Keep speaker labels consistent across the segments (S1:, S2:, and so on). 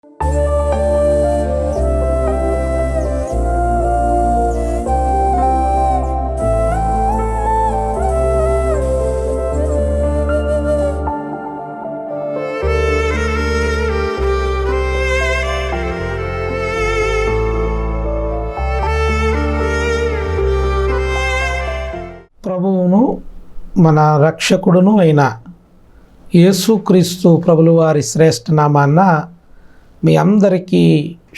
S1: ప్రభువును మన రక్షకుడును అయిన యేసుక్రీస్తు ప్రభుల వారి శ్రేష్ఠ నామాన్న మీ అందరికీ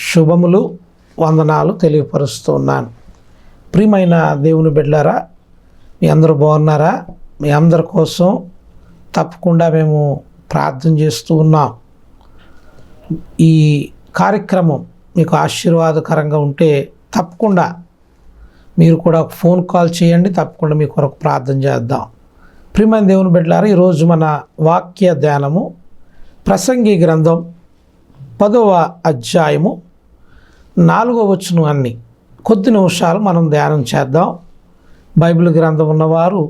S1: శుభములు వందనాలు తెలియపరుస్తున్నాను. ప్రియమైన దేవుని బిడ్డలారా, మీ అందరూ బాగున్నారా? మీ అందరి కోసం తప్పకుండా మేము ప్రార్థన చేస్తూ ఉన్నాం. ఈ కార్యక్రమం మీకు ఆశీర్వాదకరంగా ఉంటే తప్పకుండా మీరు కూడా ఫోన్ కాల్ చేయండి, తప్పకుండా మీ కొరకు ప్రార్థన చేద్దాం. ప్రియమైన దేవుని బిడ్డలారా, ఈరోజు మన వాక్య ధ్యానము ప్రసంగి గ్రంథం 10వ అధ్యాయము 4వ వచనాన్ని కొద్ది నిమిషాలు మనం ధ్యానం చేద్దాం. బైబిల్ గ్రంథం ఉన్నవారు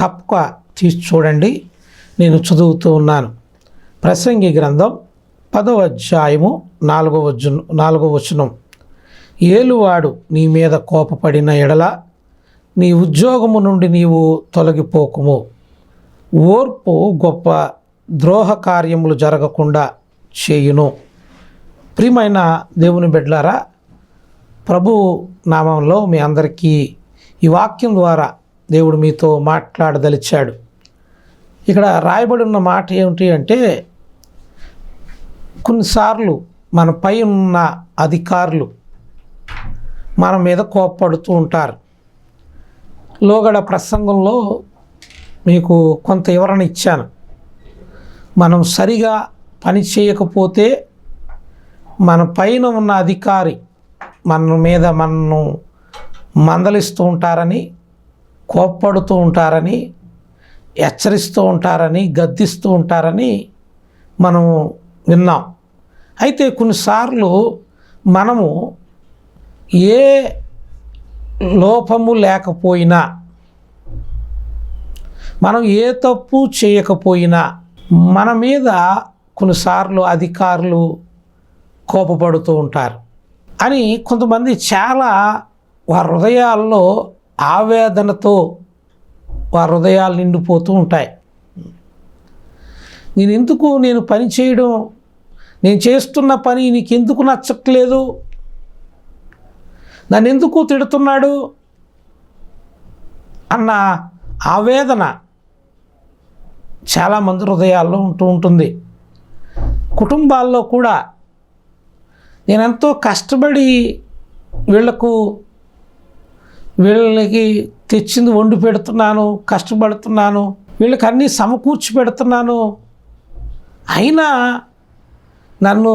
S1: తప్పక తీసి చూడండి, నేను చదువుతూ ఉన్నాను. ప్రసంగి గ్రంథం 10వ అధ్యాయము 4వ వచనం. ఏలువాడు నీ మీద కోపపడిన ఎడల నీ ఉద్యోగము నుండి నీవు తొలగిపోకుము. ఓర్పు గొప్ప ద్రోహ కార్యములు జరగకుండా చేయును. ప్రియమైన దేవుని బిడ్డలారా, ప్రభు నామంలో మీ అందరికీ ఈ వాక్యం ద్వారా దేవుడు మీతో మాట్లాడదలిచాడు. ఇక్కడ రాయబడి ఉన్న మాట ఏమిటి అంటే, కొన్నిసార్లు మన పై ఉన్న అధికారులు మన మీద కోప్పడుతూ ఉంటారు. లోగడ ప్రసంగంలో మీకు కొంత వివరణ ఇచ్చాను. మనం సరిగా పని చేయకపోతే మన పైన ఉన్న అధికారి మన మీద మనను మందలిస్తూ ఉంటారని, కోప్పడుతూ ఉంటారని, హెచ్చరిస్తూ ఉంటారని, గద్దిస్తూ ఉంటారని మనం విన్నాం. అయితే కొన్నిసార్లు మనము ఏ లోపము లేకపోయినా, మనం ఏ తప్పు చేయకపోయినా మన మీద కొన్నిసార్లు అధికారులు కోపపడుతూ ఉంటారు అని కొంతమంది చాలా వారి హృదయాల్లో ఆవేదనతో వారి హృదయాలు నిండిపోతూ ఉంటాయి. నేను పని చేయడం, నేను చేస్తున్న పని నీకెందుకు నచ్చట్లేదు, నన్ను ఎందుకు తిడుతున్నాడు అన్న ఆవేదన చాలామంది హృదయాల్లో ఉంటుంది. కుటుంబాల్లో కూడా నేనెంతో కష్టపడి వీళ్ళకి తెచ్చింది వండి పెడుతున్నాను, కష్టపడుతున్నాను, వీళ్ళకి అన్నీ సమకూర్చి పెడుతున్నాను, అయినా నన్ను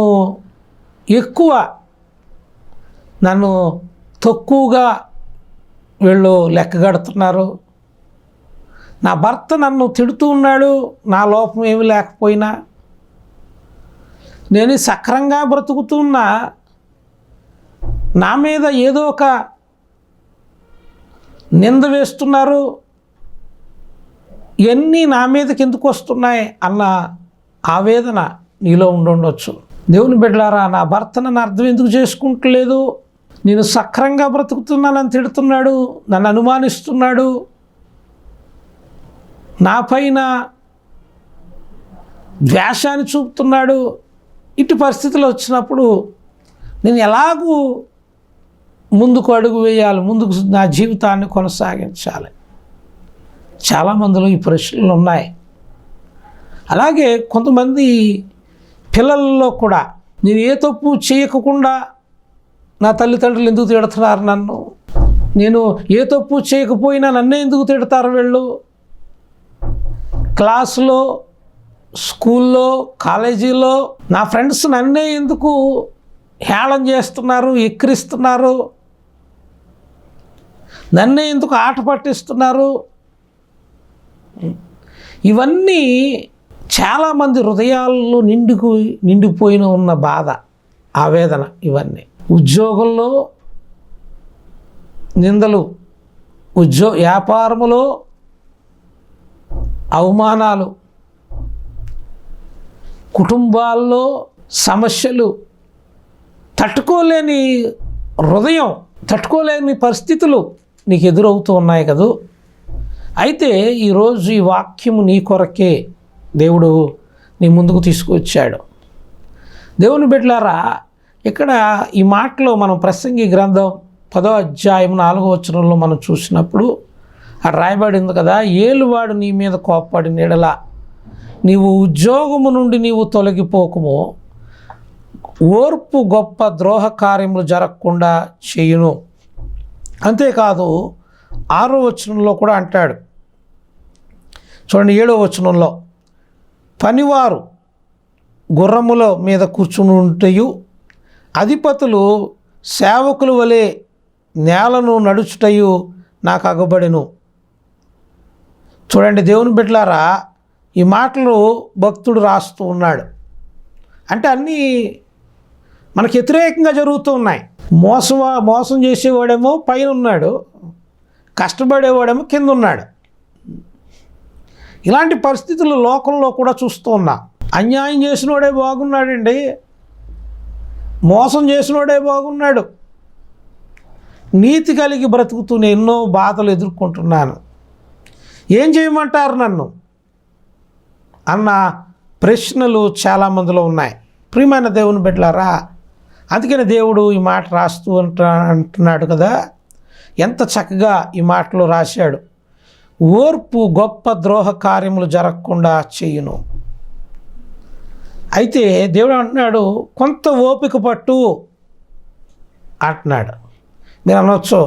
S1: తక్కువగా వీళ్ళు లెక్కగడుతున్నారు. నా భర్త నన్ను తిడుతూ ఉన్నాడు, నా లోపం ఏమి లేకపోయినా, నేను సక్రంగా బ్రతుకుతున్నా, నా మీద ఏదో ఒక నింద వేస్తున్నారు, ఇవన్నీ నా మీదకి ఎందుకు వస్తున్నాయి అన్న ఆవేదన నీలో ఉండొచ్చు. దేవుని బిడ్డలారా, నా భర్త నన్ను అర్థం ఎందుకు చేసుకుంటలేదు, నేను సక్రంగా బ్రతుకుతున్నానని తిడుతున్నాడు, నన్ను అనుమానిస్తున్నాడు, నా పైన ద్వేషాన్ని చూపుతున్నాడు. ఇటు పరిస్థితులు వచ్చినప్పుడు నేను ఎలాగూ ముందుకు అడుగు వేయాలి, ముందుకు నా జీవితాన్ని కొనసాగించాలి. చాలామందిలో ఈ ప్రశ్నలు ఉన్నాయి. అలాగే కొంతమంది పిల్లల్లో కూడా నేను ఏ తప్పు చేయకుండా నా తల్లిదండ్రులు ఎందుకు తిడుతున్నారు నన్ను, నేను ఏ తప్పు చేయకపోయినా నన్నే ఎందుకు తిడతారు వీళ్ళు, క్లాసులో, స్కూల్లో, కాలేజీలో నా ఫ్రెండ్స్ నన్నే ఎందుకు హేళన చేస్తున్నారు, ఎక్కిరిస్తున్నారు, నన్నే ఎందుకు ఆట పట్టిస్తున్నారు. ఇవన్నీ చాలామంది హృదయాల్లో నిండిపోయిన ఉన్న బాధ, ఆవేదన. ఇవన్నీ ఉద్యోగంలో నిందలు, వ్యాపారములో అవమానాలు, కుటుంబాల్లో సమస్యలు, తట్టుకోలేని హృదయం, తట్టుకోలేని పరిస్థితులు నీకు ఎదురవుతూ ఉన్నాయి కదూ. అయితే ఈరోజు ఈ వాక్యము నీ కొరకే దేవుడు నీ ముందుకు తీసుకువచ్చాడు. దేవుని బిడ్డలారా, ఇక్కడ ఈ మాటలో మనం ప్రసంగి గ్రంథం 10వ అధ్యాయం 4వ వచనంలో మనం చూసినప్పుడు అక్కడ రాయబడింది కదా, ఏలువాడు నీ మీద కోప్పడిన యెడల నీవు ఉద్యోగము నుండి నీవు తొలగిపోకుము, ఓర్పు గొప్ప ద్రోహ కార్యములు జరగకుండా చేయును. అంతేకాదు 6వ వచనంలో కూడా అంటాడు చూడండి, 7వ వచనంలో, పనివారు గుర్రముల మీద కూర్చుని ఉంటయు, అధిపతులు సేవకుల వలె నేలను నడుచుటయు నాకు అగబడెను. చూడండి దేవుని బిడ్డలారా, ఈ మాటలు భక్తుడు రాస్తూ ఉన్నాడు. అంటే అన్నీ మనకు వ్యతిరేకంగా జరుగుతూ ఉన్నాయి. మోసం చేసేవాడేమో పైన ఉన్నాడు, కష్టపడేవాడేమో కింద ఉన్నాడు. ఇలాంటి పరిస్థితులు లోకంలో కూడా చూస్తూ ఉన్నా. అన్యాయం చేసినోడే బాగున్నాడండి, మోసం చేసినోడే బాగున్నాడు, నీతి కలిగి బ్రతుకుతూ నేను ఎన్నో బాధలు ఎదుర్కొంటున్నాను, ఏం చేయమంటారు నన్ను అన్న ప్రశ్నలు చాలామందిలో ఉన్నాయి. ప్రియమైన దేవుని బిడ్డలారా, అందుకని దేవుడు ఈ మాట రాస్తూ అంటున్నాడు కదా, ఎంత చక్కగా ఈ మాటలో రాశాడు. ఓర్పు గొప్ప ద్రోహ కార్యములు జరగకుండా చేయును. అయితే దేవుడు అంటున్నాడు, కొంత ఓపిక పట్టు అంటున్నాడు. మీరు అనవచ్చు,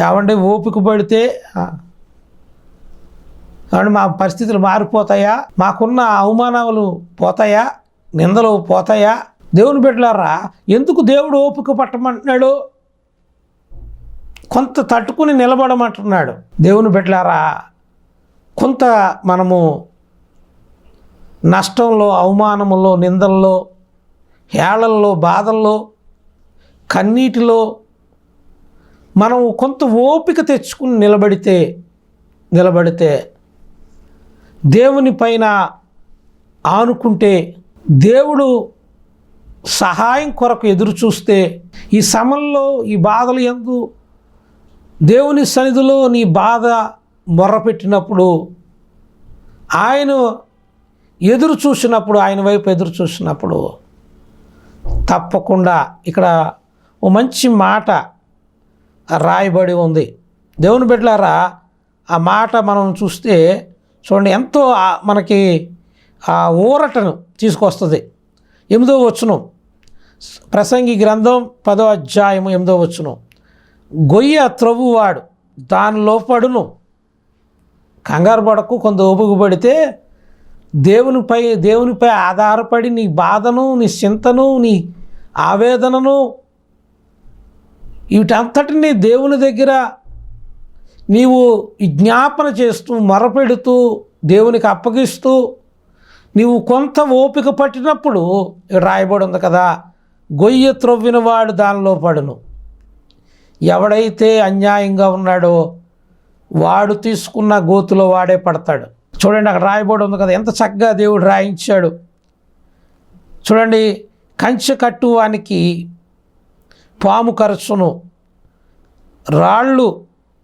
S1: ఏమంటే ఓపిక పడితే మా పరిస్థితులు మారిపోతాయా, మాకున్న అవమానాలు పోతాయా, నిందలు పోతాయా? దేవుని బిడ్డలారా, ఎందుకు దేవుడు ఓపిక పట్టమంటున్నాడు? కొంత తట్టుకుని నిలబడమంటున్నాడు. దేవుని బిడ్డలారా, కొంత మనము నష్టంలో, అవమానములో, నిందల్లో, హేళల్లో, బాధల్లో, కన్నీటిలో మనం కొంత ఓపిక తెచ్చుకుని నిలబడితే దేవుని పైన ఆనుకుంటే, దేవుడు సహాయం కొరకు ఎదురు చూస్తే, ఈ సమయంలో ఈ బాధలు యందు దేవుని సన్నిధిలో నీ బాధ మొర్రపెట్టినప్పుడు, ఆయన ఎదురు చూసినప్పుడు, ఆయన వైపు ఎదురు చూసినప్పుడు తప్పకుండా ఇక్కడ ఓ మంచి మాట రాయబడి ఉంది. దేవుని బిడ్డలారా, ఆ మాట మనం చూస్తే చూడండి, ఎంతో మనకి ఆ ఊరటను తీసుకొస్తుంది. 8వ వచనం, ప్రసంగి గ్రంథం 10వ అధ్యాయం 8వ వచనం, గొయ్య త్రవ్వువాడు దానిలో పడును. కంగారు పడకు, కొంత ఓపిక పడితే దేవునిపై ఆధారపడి నీ బాధను, నీ చింతను, నీ ఆవేదనను, వీటంతటినీ దేవుని దగ్గర నీవు విజ్ఞాపన చేస్తూ, మొరపెడుతూ, దేవునికి అప్పగిస్తూ నీవు కొంత ఓపిక పట్టినప్పుడు రాయబడి ఉంది కదా, గొయ్య త్రవ్వినవాడు దానిలో పడును. ఎవడైతే అన్యాయంగా ఉన్నాడో వాడు తీసుకున్న గోతులో వాడే పడతాడు. చూడండి, అక్కడ రాయబడి ఉంది కదా, ఎంత చక్కగా దేవుడు రాయించాడు. చూడండి, కంచె కట్టువానికి పాము కరచును, రాళ్ళు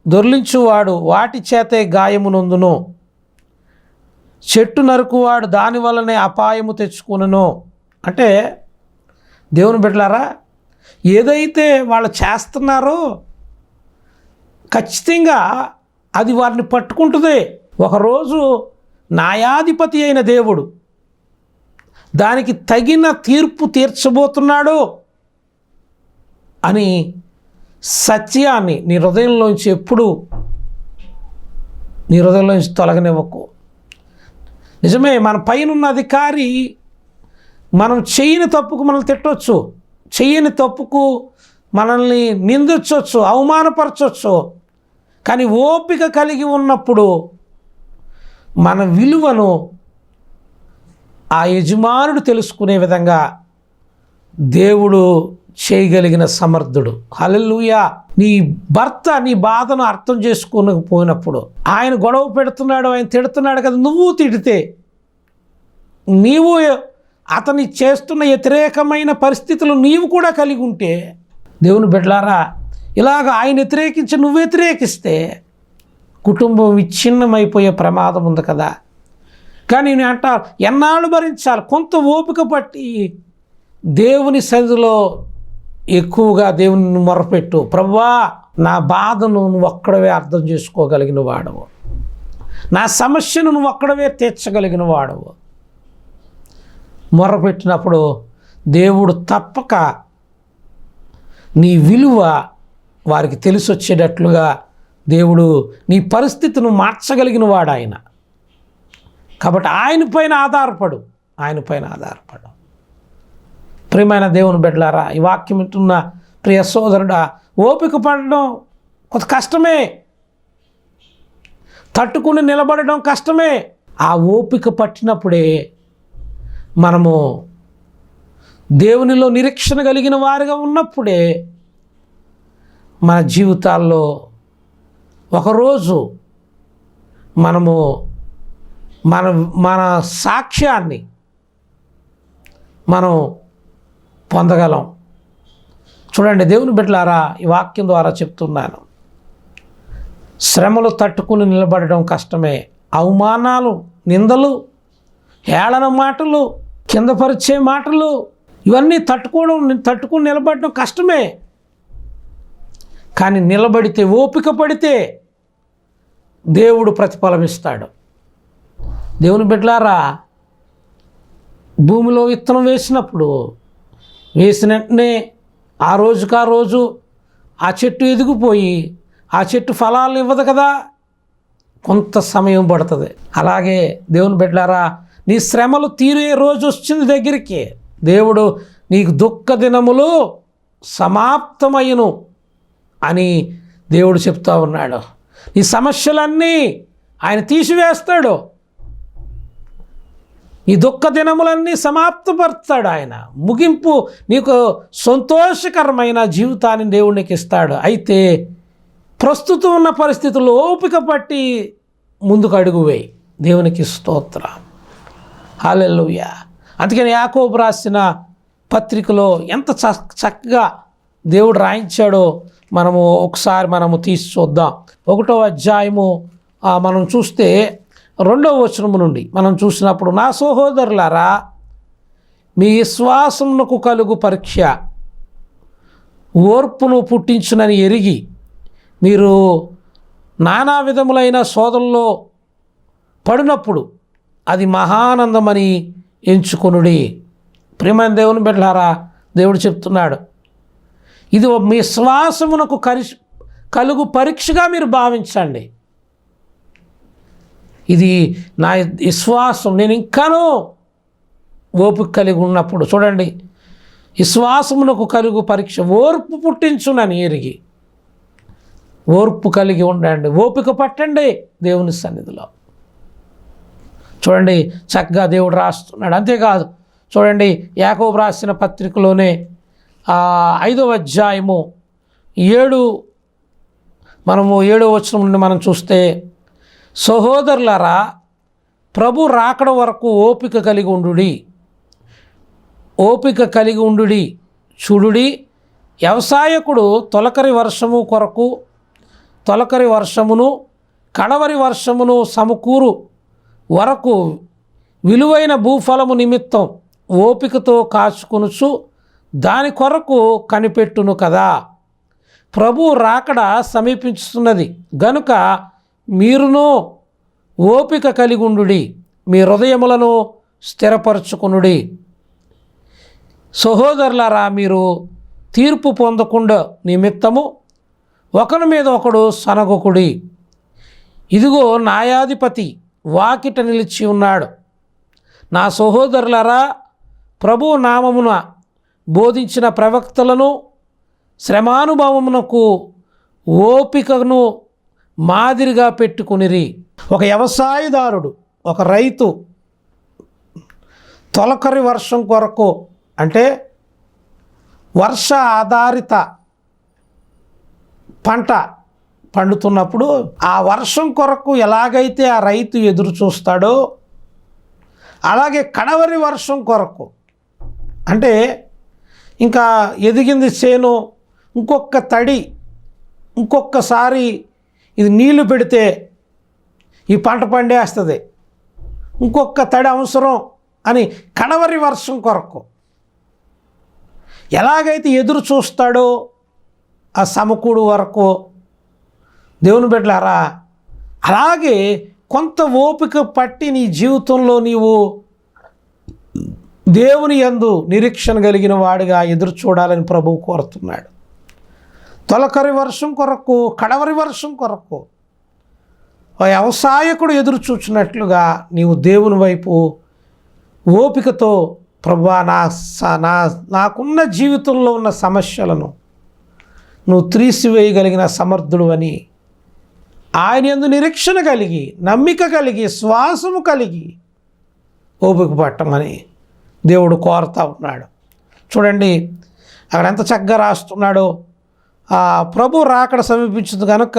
S1: దొర్లించువాడు వాటి చేతే గాయమునందును, చెట్టు నరుకువాడు దాని వల్లనే అపాయము తెచ్చుకును. అంటే దేవుని బిడ్డలారా, ఏదైతే వాళ్ళు చేస్తున్నారో ఖచ్చితంగా అది వారిని పట్టుకుంటుంది. ఒకరోజు న్యాయాధిపతి అయిన దేవుడు దానికి తగిన తీర్పు తీర్చబోతున్నాడు అని సత్యాన్ని నీ హృదయంలోంచి ఎప్పుడు తొలగనివ్వకు. నిజమే, మన పైనున్న అధికారి మనం చేయని తప్పుకు మనల్ని తిట్టవచ్చు, చేయని తప్పుకు మనల్ని నిందించవచ్చు, అవమానపరచవచ్చు. కానీ ఓపిక కలిగి ఉన్నప్పుడు మన విలువను ఆ యజమానుడు తెలుసుకునే విధంగా దేవుడు చేయగలిగిన సమర్థుడు. హల్లెలూయా. నీ భర్త నీ బాధను అర్థం చేసుకోకపోయినప్పుడు, ఆయన గొడవ పెడుతున్నాడు, ఆయన తిడుతున్నాడు కదా, నువ్వు తిడితే నీవు అతని చేస్తున్న వ్యతిరేకమైన పరిస్థితులు నీవు కూడా కలిగి ఉంటే, దేవుని బిడ్డలారా, ఇలాగ ఆయన వ్యతిరేకించి నువ్వు వ్యతిరేకిస్తే కుటుంబం విచ్ఛిన్నమైపోయే ప్రమాదం ఉంది కదా. కానీ నేను అంటా, ఎన్నాళ్ళు భరించాలి? కొంత ఓపిక పట్టి దేవుని సన్నిధిలో ఎక్కువగా దేవుని మొరపెట్టు. ప్రభువా, నా బాధను నువ్వు ఒక్కడవే అర్థం చేసుకోగలిగిన వాడవు, నా సమస్యను నువ్వు ఒక్కడవే తీర్చగలిగిన వాడవు. మొరపెట్టినప్పుడు దేవుడు తప్పక నీ విలువ వారికి తెలిసి వచ్చేటట్లుగా దేవుడు నీ పరిస్థితిని మార్చగలిగిన వాడు ఆయన. కాబట్టి ఆయన పైన ఆధారపడు. ప్రియమైన దేవుని బిడ్డలారా, ఈ వాక్యం వింటున్న ప్రియ సోదరుడా, ఓపిక పడడం కొంత కష్టమే, తట్టుకుని నిలబడడం కష్టమే. ఆ ఓపిక పట్టినప్పుడే మనము దేవునిలో నిరీక్షణ కలిగిన వారిగా ఉన్నప్పుడే మన జీవితాల్లో ఒకరోజు మనము మన సాక్ష్యాన్ని మనం పొందగలం. చూడండి దేవుని బిడ్డలారా, ఈ వాక్యం ద్వారా చెప్తున్నాను, శ్రమలు తట్టుకుని నిలబడడం కష్టమే. అవమానాలు, నిందలు, హేళన మాటలు, కిందపరిచే మాటలు, ఇవన్నీ తట్టుకుని నిలబడడం కష్టమే. కానీ నిలబడితే, ఓపిక పడితే దేవుడు ప్రతిఫలం ఇస్తాడు. దేవుని బిడ్డలారా, భూమిలో విత్తనం వేసినప్పుడు వేసిన వెంటనే ఆ రోజు ఆ చెట్టు ఎదిగిపోయి ఆ చెట్టు ఫలాలు ఇవ్వదు కదా, కొంత సమయం పడుతుంది. అలాగే దేవుని బిడ్డలారా, నీ శ్రమలు తీరే రోజు వచ్చింది దగ్గరికి. దేవుడు నీకు దుఃఖ దినములు సమాప్తమయ్యును అని దేవుడు చెప్తా ఉన్నాడు. నీ సమస్యలన్నీ ఆయన తీసివేస్తాడు, ఈ దుఃఖ దినములన్నీ సమాప్తపరుస్తాడు ఆయన. ముగింపు, నీకు సంతోషకరమైన జీవితాన్ని దేవుడు నీకు ఇస్తాడు. అయితే ప్రస్తుతం ఉన్న పరిస్థితుల్లో ఓపిక పట్టి ముందుకు అడుగు వేయి. దేవునికి స్తోత్రం, హల్లెలూయా. అందుకని యాకోబు రాసిన పత్రికలో ఎంత చక్కగా దేవుడు రాయించాడో ఒకసారి తీసి చూద్దాం. 1వ అధ్యాయము మనం చూస్తే 2వ వచనము నుండి మనం చూసినప్పుడు, నా సహోదరులారా, మీ విశ్వాసమునకు కలుగు పరీక్ష ఓర్పును పుట్టించునని ఎరిగి మీరు నానా విధములైన శోధనలో పడినప్పుడు అది మహానందమని ఎంచుకొనుడి. ప్రియమైన దేవుని బిడ్డలారా, దేవుడు చెప్తున్నాడు, ఇది మీ విశ్వాసమునకు కలుగు పరీక్షగా మీరు భావించండి. ఇది నా విశ్వాసం, నేను ఇంకానూ ఓపిక కలిగి ఉన్నప్పుడు. చూడండి, విశ్వాసమునకు కలుగు పరీక్ష ఓర్పు పుట్టించునని ఎరిగి, ఓర్పు కలిగి ఉండండి, ఓపిక పట్టండి దేవుని సన్నిధిలో. చూడండి, చక్కగా దేవుడు రాస్తున్నాడు. అంతేకాదు, చూడండి, యాకోబు రాసిన పత్రికలోనే 5వ అధ్యాయము 7వ వచనం నుండి మనం చూస్తే, సహోదరులారా, ప్రభు రాకడ వరకు ఓపిక కలిగి ఉండుడి. చూడుడి, వ్యవసాయకుడు తొలకరి వర్షమును కడవరి వర్షమును సమకూరు వరకు విలువైన భూఫలము నిమిత్తం ఓపికతో కాచుకొనుచు దాని కొరకు కనిపెట్టును కదా. ప్రభు రాకడ సమీపించుతున్నది గనుక మీరును ఓపిక కలిగి ఉండుడి, మీ హృదయములను స్థిరపరచుకొనుడి. సహోదరులారా, మీరు తీర్పు పొందకుండా నిమిత్తము ఒకరి మీద ఒకడు సనగొకుడి. ఇదిగో న్యాయాధిపతి వాకిట నిలిచి ఉన్నాడు. నా సహోదరులారా, ప్రభు నామమున బోధించిన ప్రవక్తలను శ్రమానుభవమునకు ఓపికను మాదిరిగా పెట్టుకునిరి. ఒక వ్యవసాయదారుడు, ఒక రైతు తొలకరి వర్షం కొరకు, అంటే వర్ష ఆధారిత పంట పండుతున్నప్పుడు ఆ వర్షం కొరకు ఎలాగైతే ఆ రైతు ఎదురు చూస్తాడో, అలాగే కడవరి వర్షం కొరకు, అంటే ఇంకా ఎదిగింది చేను, ఇంకొక తడి, ఇంకొకసారి ఇది నీళ్లు పెడితే ఈ పంట పండేస్తుంది, ఇంకొక తడి అవసరం అని కడవరి వర్షం కొరకు ఎలాగైతే ఎదురు చూస్తాడో ఆ సమకూడు వరకు దేవుని బిడ్డలారా, అలాగే కొంత ఓపిక పట్టి నీ జీవితంలో నీవు దేవుని యందు నిరీక్షణ కలిగిన వాడిగా ఎదురు చూడాలని ప్రభువు కోరుతున్నాడు. తొలకరి వర్షం కొరకు, కడవరి వర్షం కొరకు వ్యవసాయకుడు ఎదురు చూచినట్లుగా నీవు దేవుని వైపు ఓపికతో, ప్రభువా నాకున్న జీవితంలో ఉన్న సమస్యలను నువ్వు తీసివేయగలిగిన సమర్థుడు అని ఆయన యందు నిరీక్షణ కలిగి, నమ్మిక కలిగి, శ్వాసము కలిగి ఓపిక పట్టమని దేవుడు కోరుతూ ఉన్నాడు. చూడండి అక్కడ ఎంత చక్కగా రాస్తున్నాడో, ప్రభు రాకడ సమీపించింది కనుక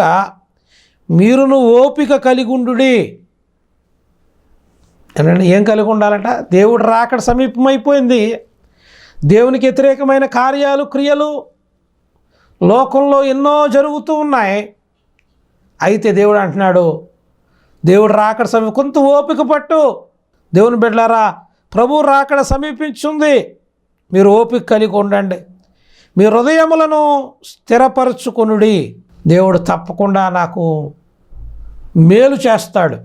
S1: మీరును ఓపిక కలిగి ఉండుడి. ఏం కలిగి ఉండాలంట? దేవుడు రాకడ సమీపమైపోయింది. దేవునికి వ్యతిరేకమైన కార్యాలు, క్రియలు లోకంలో ఎన్నో జరుగుతూ ఉన్నాయి. అయితే దేవుడు అంటున్నాడు, దేవుడు రాకడ కొంత ఓపిక పట్టు. దేవుని బిడ్డలారా, ప్రభు రాకడ సమీపించింది, మీరు ఓపిక కలిగి ఉండండి, మీ హృదయములను స్థిరపరచుకొనుడి. దేవుడు తప్పకుండా నాకు మేలు చేస్తాడు,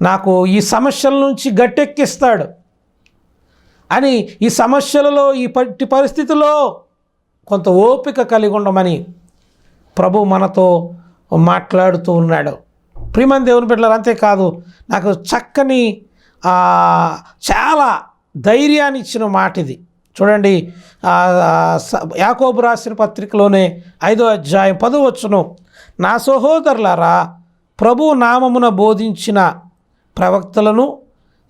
S1: నాకు ఈ సమస్యల నుంచి గట్టెక్కిస్తాడు అని, ఈ సమస్యలలో, ఈ పరిస్థితిలో కొంత ఓపిక కలిగి ఉండమని ప్రభు మనతో మాట్లాడుతూ ఉన్నాడు. ప్రియమైన దేవుని బిడ్డలారా, అంతేకాదు నాకు చక్కని చాలా ధైర్యాన్ని ఇచ్చిన మాట ఇది. చూడండి, యాకోబు రాసిన పత్రికలోనే 5వ అధ్యాయం 10వ వచనం, నా సహోదరులారా, ప్రభు నామమున బోధించిన ప్రవక్తలను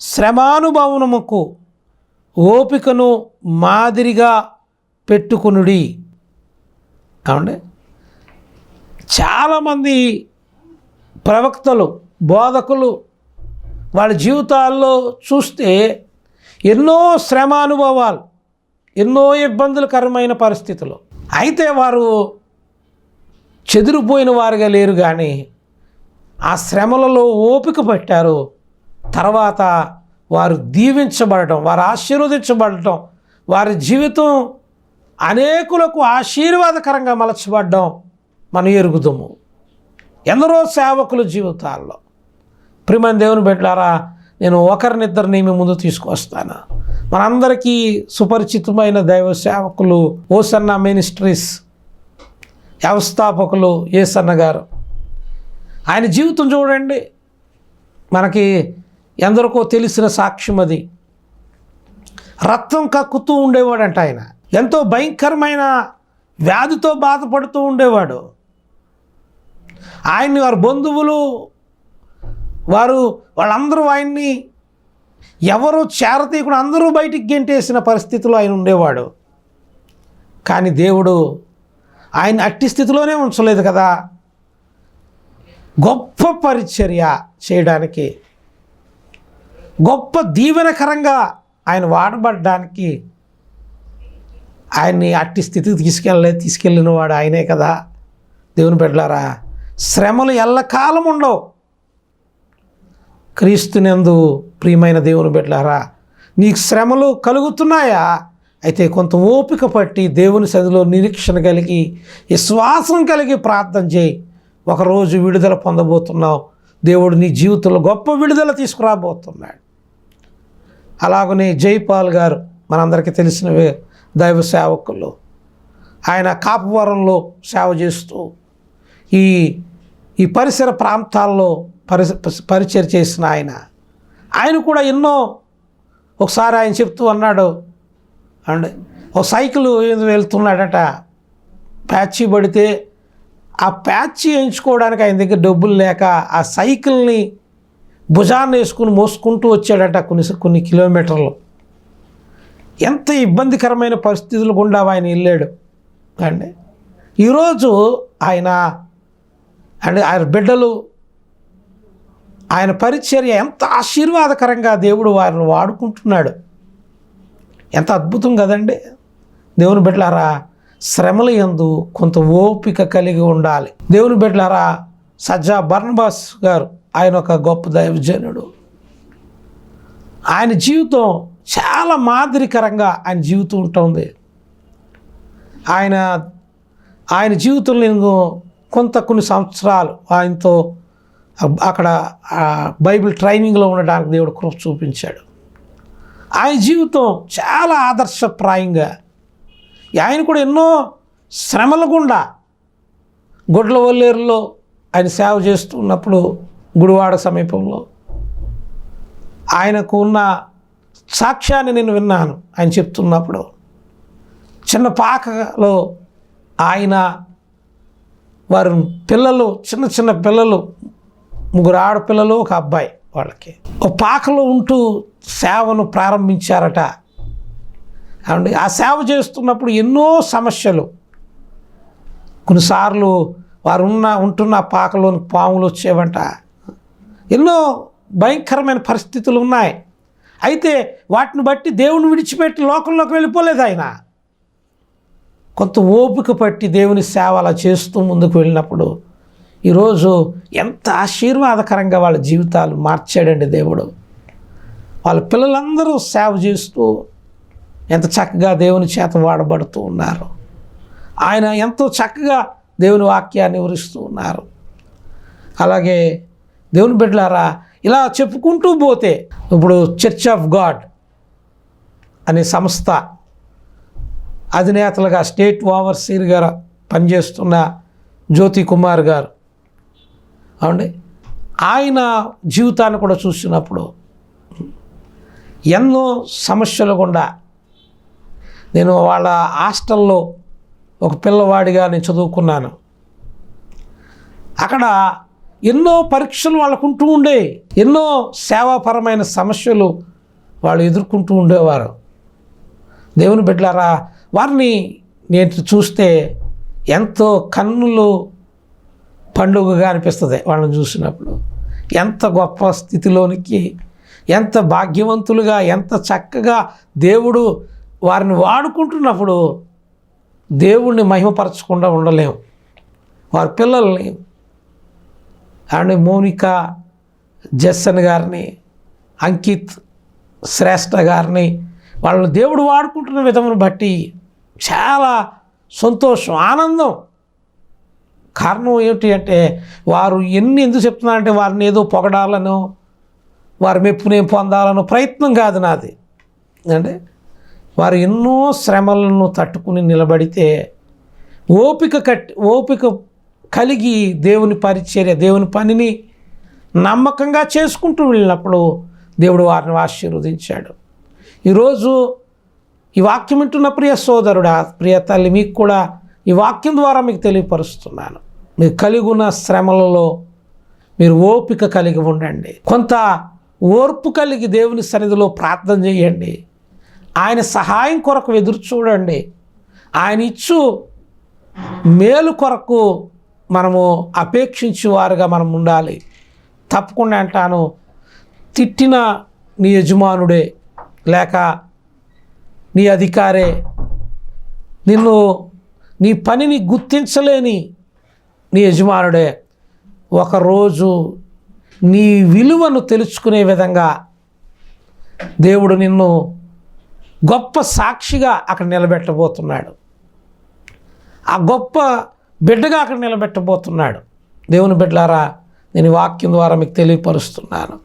S1: శ్రమానుభవముకు ఓపికను మాదిరిగా పెట్టుకునుడి. కావండి, చాలామంది ప్రవక్తలు, బోధకులు వాళ్ళ జీవితాల్లో చూస్తే ఎన్నో శ్రమ అనుభవాలు, ఎన్నో ఇబ్బందులకరమైన పరిస్థితులు. అయితే వారు చెదిరిపోయిన వారుగా లేరు, కానీ ఆ శ్రమలలో ఓపిక పట్టారు. తర్వాత వారు దీవించబడటం, వారు ఆశీర్వదించబడటం, వారి జీవితం అనేకులకు ఆశీర్వాదకరంగా మలచబడడం మనం ఎరుగుదాము. ఎందరో సేవకుల జీవితాల్లో. ప్రియమైన దేవుని బిడ్డలారా, నేను ఒకరినిద్దరిని మీ ముందు తీసుకొస్తాను. మనందరికీ సుపరిచితమైన దైవ సేవకులు ఓసన్న మినిస్ట్రీస్ వ్యవస్థాపకులు ఏసన్న గారు. ఆయన జీవితం చూడండి, మనకి ఎందరికో తెలిసిన సాక్ష్యం అది. రక్తం కక్కుతూ ఉండేవాడంట ఆయన. ఎంతో భయంకరమైన వ్యాధితో బాధపడుతూ ఉండేవాడు. ఆయన్ని వారి బంధువులు వాళ్ళందరూ ఆయన్ని ఎవరు చేరతీయకుండా అందరూ బయటికి గెంటేసిన పరిస్థితిలో ఆయన ఉండేవాడు. కానీ దేవుడు ఆయన అట్టి స్థితిలోనే ఉంచలేదు కదా. గొప్ప పరిచర్య చేయడానికి, గొప్ప దీవెనకరంగా ఆయన వాడబడడానికి ఆయన్ని అట్టి స్థితికి తీసుకెళ్ళిన వాడు ఆయనే కదా. దేవుని బిడ్డలారా, శ్రమలు ఎల్లకాలం ఉండవు. క్రీస్తునందు ప్రియమైన దేవుని బిడ్డలారా, నీకు శ్రమలు కలుగుతున్నాయా? అయితే కొంత ఓపిక పట్టి దేవుని సన్నిధిలో నిరీక్షణ కలిగి, విశ్వాసం కలిగి ప్రార్థన చేయి. ఒకరోజు విడుదల పొందబోతున్నావు. దేవుడు నీ జీవితంలో గొప్ప విడుదల తీసుకురాబోతున్నాడు. అలాగనే జైపాల్ గారు మనందరికీ తెలిసిన దైవ సేవకులు. ఆయన కాపువరంలో సేవ చేస్తూ ఈ పరిసర ప్రాంతాల్లో పరిచయం చేసిన ఆయన కూడా ఎన్నో. ఒకసారి ఆయన చెప్తూ అన్నాడు, అండి ఒక సైకిల్ వెళ్తున్నాడట, ప్యాచీ పడితే ఆ ప్యాచీ వేయించుకోవడానికి ఆయన దగ్గర డబ్బులు లేక ఆ సైకిల్ని భుజాన్ని వేసుకుని మోసుకుంటూ వచ్చాడట కొన్ని కిలోమీటర్లు. ఎంత ఇబ్బందికరమైన పరిస్థితులు గుండా ఆయన వెళ్ళాడు అండి. ఈరోజు ఆయన బిడ్డలు, ఆయన పరిచర్య ఎంత ఆశీర్వాదకరంగా దేవుడు వారిని వాడుకుంటున్నాడు. ఎంత అద్భుతం కదండి. దేవుని బిడ్డలారా, శ్రమల యందు కొంత ఓపిక కలిగి ఉండాలి. దేవుని బిడ్డలారా, సజ్జా బర్నబాస్ గారు ఆయన ఒక గొప్ప దైవజనుడు. ఆయన జీవితం చాలా మాదిరికరంగా ఆయన జీవితం ఉంటుంది. ఆయన జీవితంలో నేను కొన్ని సంవత్సరాలు ఆయనతో అక్కడ బైబిల్ ట్రైనింగ్లో ఉండడానికి దేవుడు కృప చూపించాడు. ఆయన జీవితం చాలా ఆదర్శప్రాయంగా, ఆయన కూడా ఎన్నో శ్రమల గుండా గుడ్లవల్లేరులో ఆయన సేవ చేస్తున్నప్పుడు గుడివాడ సమీపంలో ఆయనకు ఉన్న సాక్ష్యాన్ని నేను విన్నాను. ఆయన చెప్తున్నప్పుడు చిన్న పాకలో ఆయన వారు పిల్లలు, చిన్న పిల్లలు, 3 ఆడపిల్లలు, 1 అబ్బాయి, వాళ్ళకి ఒక పాకలో ఉంటూ సేవను ప్రారంభించారట. అండి ఆ సేవ చేస్తున్నప్పుడు ఎన్నో సమస్యలు, కొన్నిసార్లు వారు ఉంటున్న పాకలోని పాములు వచ్చేవంట. ఎన్నో భయంకరమైన పరిస్థితులు ఉన్నాయి. అయితే వాటిని బట్టి దేవుని విడిచిపెట్టి లోకంలోకి వెళ్ళిపోలేదు. ఆయన కొంత ఓపిక పట్టి దేవుని సేవ అలా చేస్తూ ముందుకు వెళ్ళినప్పుడు ఈరోజు ఎంత ఆశీర్వాదకరంగా వాళ్ళ జీవితాలు మార్చాడండి దేవుడు. వాళ్ళ పిల్లలందరూ సేవ చేస్తూ ఎంత చక్కగా దేవుని చేత వాడబడుతూ ఉన్నారు. ఆయన ఎంతో చక్కగా దేవుని వాక్యాన్ని వివరిస్తూ ఉన్నారు. అలాగే దేవుని బిడ్డలారా, ఇలా చెప్పుకుంటూ పోతే ఇప్పుడు చర్చ్ ఆఫ్ గాడ్ అనే సంస్థ అధినేతలుగా స్టేట్ ఓవర్సీర్ గారు పనిచేస్తున్న జ్యోతి కుమార్ గారు, అవునండి, ఆయన జీవితాన్ని కూడా చూసినప్పుడు ఎన్నో సమస్యలు గుండా, నేను వాళ్ళ హాస్టల్లో ఒక పిల్లవాడిగా నేను చదువుకున్నాను. అక్కడ ఎన్నో పరీక్షలు వాళ్ళకు ఉంటూ ఉండే, ఎన్నో సేవాపరమైన సమస్యలు వాళ్ళు ఎదుర్కొంటూ ఉండేవారు. దేవుని బిడ్డలారా, వారిని నేను చూస్తే ఎంతో కన్నులు పండుగగా అనిపిస్తుంది. వాళ్ళని చూసినప్పుడు ఎంత గొప్ప స్థితిలోనికి, ఎంత భాగ్యవంతులుగా, ఎంత చక్కగా దేవుడు వారిని వాడుకుంటున్నప్పుడు దేవుణ్ణి మహిమపరచకుండా ఉండలేము. వారి పిల్లల్ని అండ్ మోనిక జెస్సన్ గారిని, అంకిత్ శ్రేష్ఠ గారిని, వాళ్ళని దేవుడు వాడుకుంటున్న విధమును బట్టి చాలా సంతోషం, ఆనందం. కారణం ఏమిటి అంటే, వారు ఎందుకు చెప్తున్నారంటే వారిని ఏదో పొగడాలనో వారి మెప్పునే పొందాలనో ప్రయత్నం కాదు నాది. అంటే వారు ఎన్నో శ్రమలను తట్టుకుని నిలబడితే ఓపిక కలిగి దేవుని పరిచర్య, దేవుని పనిని నమ్మకంగా చేసుకుంటూ వెళ్ళినప్పుడు దేవుడు వారిని ఆశీర్వదించాడు. ఈరోజు ఈ వాక్యం వింటున్న ప్రియ సోదరుడా, ప్రియ తల్లి, మీకు కూడా ఈ వాక్యం ద్వారా మీకు తెలియపరుస్తున్నాను. మీరు కలిగి ఉన్న శ్రమలలో మీరు ఓపిక కలిగి ఉండండి. కొంత ఓర్పు కలిగి దేవుని సన్నిధిలో ప్రార్థన చేయండి. ఆయన సహాయం కొరకు ఎదురు చూడండి. ఆయన ఇచ్చు మేలు కొరకు మనము అపేక్షించేవారుగా మనం ఉండాలి. తప్పకుండా అంటాను, తిట్టిన నీ యజమానుడే లేక నీ అధికారే, నీ పనిని గుర్తించలేని నీ యజమానుడే ఒకరోజు నీ విలువను తెలుసుకునే విధంగా దేవుడు నిన్ను గొప్ప సాక్షిగా అక్కడ నిలబెట్టబోతున్నాడు. ఆ గొప్ప బిడ్డగా అక్కడ నిలబెట్టబోతున్నాడు. దేవుని బిడ్డలారా, నేను ఈ వాక్యం ద్వారా మీకు తెలియపరుస్తున్నాను.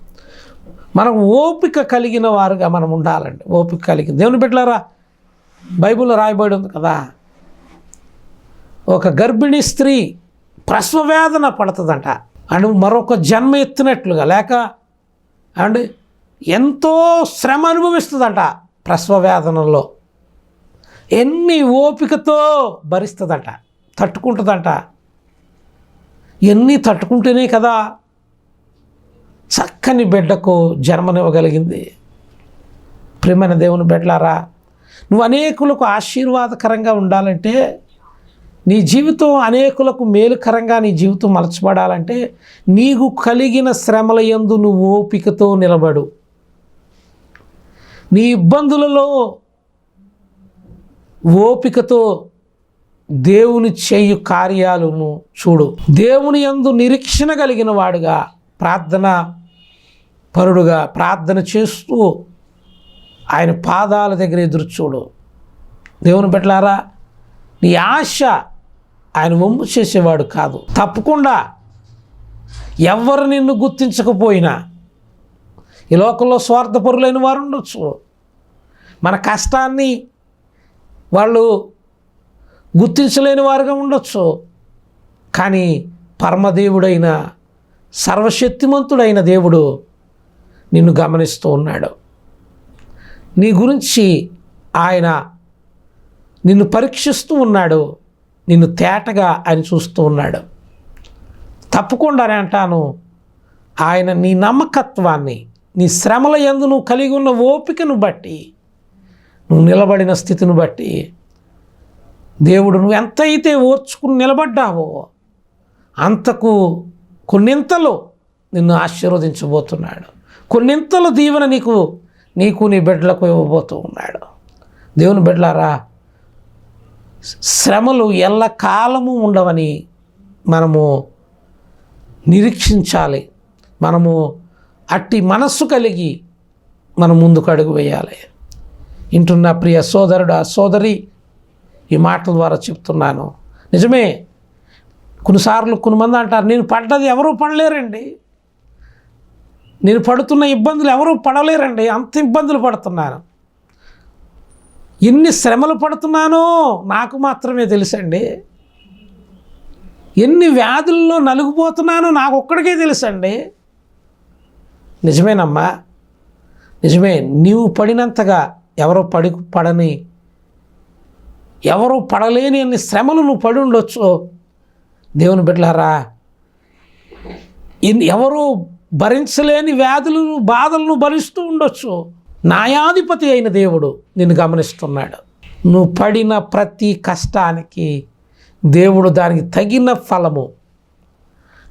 S1: మనం ఓపిక కలిగిన వారుగా మనం ఉండాలండి. ఓపిక కలిగి దేవుని బిడ్డలారా, బైబిల్లో రాయబడి ఉంది కదా, ఒక గర్భిణీ స్త్రీ ప్రసవ వేదన పడుతుందంట. అండ్ మరొక జన్మ ఎత్తినట్లుగా లేక అండ్ ఎంతో శ్రమ అనుభవిస్తుందంట. ప్రసవ వేదనలో ఎన్ని ఓపికతో భరిస్తుందంట, తట్టుకుంటుందంట. ఎన్ని తట్టుకుంటేనే కదా చక్కని బిడ్డకు జన్మనివ్వగలిగింది. ప్రియమైన దేవుని బిడ్డలారా, నువ్వు అనేకులకు ఆశీర్వాదకరంగా ఉండాలంటే, నీ జీవితం అనేకులకు మేలుకరంగా నీ జీవితం మలచబడాలంటే, నీకు కలిగిన శ్రమల యందు నువ్వు ఓపికతో నిలబడు. నీ ఇబ్బందులలో ఓపికతో దేవుని చేయు కార్యాలను చూడు. దేవుని యందు నిరీక్షణ కలిగిన వాడుగా, ప్రార్థన పరుడుగా ప్రార్థన చేస్తూ ఆయన పాదాల దగ్గర ఎదురు చూడు. దేవుని బిడ్డలారా, నీ ఆశ ఆయన వమ్ము చేసేవాడు కాదు. తప్పకుండా ఎవరు నిన్ను గుర్తించకపోయినా, ఈ లోకంలో స్వార్థపరులైన వారు ఉండొచ్చు, మన కష్టాన్ని వాళ్ళు గుర్తించలేని వారుగా ఉండొచ్చు. కానీ పరమదేవుడైన సర్వశక్తిమంతుడైన దేవుడు నిన్ను గమనిస్తూ ఉన్నాడు. నీ గురించి ఆయన నిన్ను పరీక్షిస్తూ ఉన్నాడు. నిన్ను తేటగా ఆయన చూస్తూ ఉన్నాడు. తప్పకుండానే అంటాను, ఆయన నీ నమ్మకత్వాన్ని, నీ శ్రమల యందు నువ్వు కలిగి ఉన్న ఓపికను బట్టి, నువ్వు నిలబడిన స్థితిని బట్టి దేవుడు నువ్వు ఎంతైతే ఓర్చుకుని నిలబడ్డావో అంతకు కొన్నింతలు నిన్ను ఆశీర్వదించబోతున్నాడు. కొన్నింతలు దీవెన నీకు నీ బిడ్డలకు ఇవ్వబోతూ ఉన్నాడు. దేవుని బిడ్డలారా, శ్రమలు ఎల్లకాలము ఉండవని మనము నిరీక్షించాలి. మనము అట్టి మనస్సు కలిగి మనం ముందుకు అడుగు వేయాలి. ఇంటున్న ప్రియ సోదరుడా, సోదరి, ఈ మాటల ద్వారా చెప్తున్నాను. నిజమే, కొన్నిసార్లు కొంతమంది అంటారు, నేను పడ్డది ఎవరూ పడలేరండి, నేను పడుతున్న ఇబ్బందులు ఎవరూ పడలేరండి, అంత ఇబ్బందులు పడుతున్నాను, ఎన్ని శ్రమలు పడుతున్నానో నాకు మాత్రమే తెలుసండి, ఎన్ని వ్యాధుల్లో నలిగిపోతున్నానో నాకు ఒక్కడికే తెలుసండి. నిజమేనమ్మా, నిజమే. నీవు పడినంతగా ఎవరో పడలేని అన్ని శ్రమలు నువ్వు పడి ఉండొచ్చు. దేవుని బిడ్డలారా, ఎవరో భరించలేని వ్యాధులను, బాధలను భరిస్తూ ఉండొచ్చు. న్యాయాధిపతి అయిన దేవుడు నిన్ను గమనిస్తున్నాడు. నువ్వు పడిన ప్రతి కష్టానికి దేవుడు దానికి తగిన ఫలము,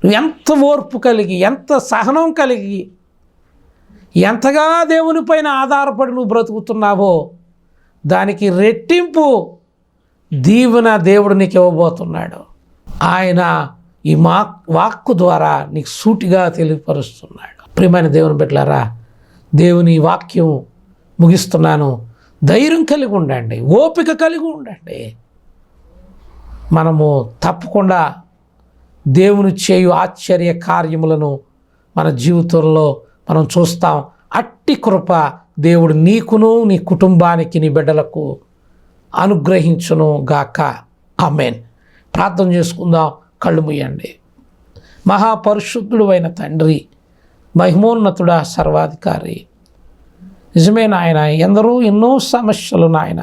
S1: నువ్వు ఎంత ఓర్పు కలిగి, ఎంత సహనం కలిగి, ఎంతగా దేవునిపైన ఆధారపడి నువ్వు బ్రతుకుతున్నావో దానికి రెట్టింపు దీవెన దేవుడు నీకు ఇవ్వబోతున్నాడు. ఆయన ఈ వాక్కు ద్వారా నీకు సూటిగా తెలియపరుస్తున్నాడు. ప్రియమైన దేవుని బిడ్డలారా, దేవుని వాక్యం ముగిస్తున్నాను. ధైర్యం కలిగి ఉండండి, ఓపిక కలిగి ఉండండి. మనము తప్పకుండా దేవుని చేయు ఆశ్చర్య కార్యములను మన జీవితంలో మనం చూస్తాం. అట్టి కృప దేవుడు నీకును, నీ కుటుంబానికి, నీ బిడ్డలకు అనుగ్రహించును గాక. ఆమేన్. ప్రార్థన చేసుకుందాం. కళ్ళు మూయండి. మహాపరిశుద్ధుడు అయిన తండ్రి, మహిమోన్నతుడా, సర్వాధికారి, నిజమే నాయన, ఎన్నో సమస్యలు నాయన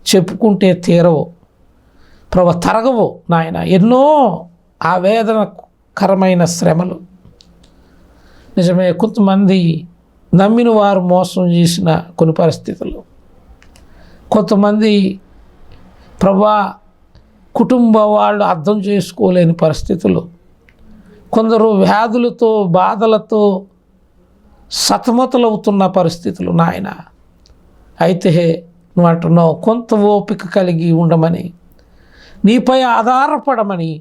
S1: చెప్పుకుంటే తీరవు ప్రభు, తరగవు నాయన, ఎన్నో ఆవేదనకరమైన శ్రమలు. నిజమే, కొంతమంది నమ్మిన వారు మోసం చేసిన కొన్ని పరిస్థితులు, కొంతమంది ప్రభా కుటుంబ వాళ్ళు అర్థం చేసుకోలేని పరిస్థితులు, కొందరు వ్యాధులతో, బాధలతో సతమతలవుతున్న పరిస్థితులు నాయన. అయితే నువ్వు అంటున్నావు, కొంత ఓపిక కలిగి ఉండమని, నీపై ఆధారపడమని,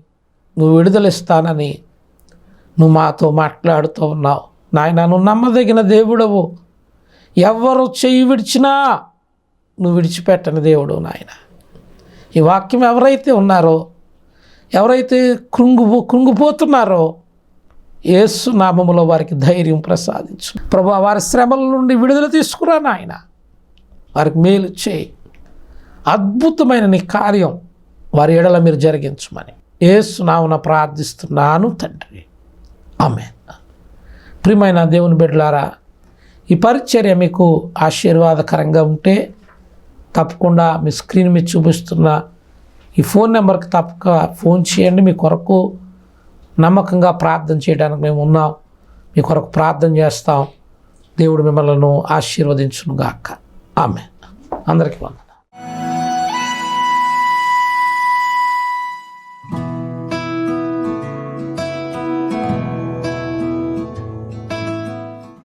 S1: నువ్వు విడుదలిస్తానని నువ్వు మాతో మాట్లాడుతూ ఉన్నావు నాయన. నువ్వు నమ్మదగిన దేవుడవు. ఎవరు చెయ్యి విడిచినా నువ్వు విడిచిపెట్టని దేవుడు నాయన. ఈ వాక్యం ఎవరైతే ఉన్నారో, ఎవరైతే కృంగిపోతున్నారో, యేసు నామములో వారికి ధైర్యం ప్రసాదించు ప్రభువా. వారి శ్రమల నుండి విడుదల తీసుకురా నాయన. వారికి మేలు చేయి. అద్భుతమైన నీ కార్యం వారి ఎడల మీరు జరిగించమని యేసు నామమున ప్రార్థిస్తున్నాను తండ్రి. ఆమేన్. ప్రియమైన దేవుని బిడ్డలారా, ఈ పరిచర్య మీకు ఆశీర్వాదకరంగా ఉంటే తప్పకుండా మీ స్క్రీన్ మీద చూపిస్తున్న ఈ ఫోన్ నెంబర్కి తప్పక ఫోన్ చేయండి. మీ కొరకు నమ్మకంగా ప్రార్థన చేయడానికి మేము ఉన్నాం. మీ కొరకు ప్రార్థన చేస్తాం. దేవుడు మిమ్మల్ని ఆశీర్వదించును గాక. ఆమేన్. అందరికీ వందనాలు.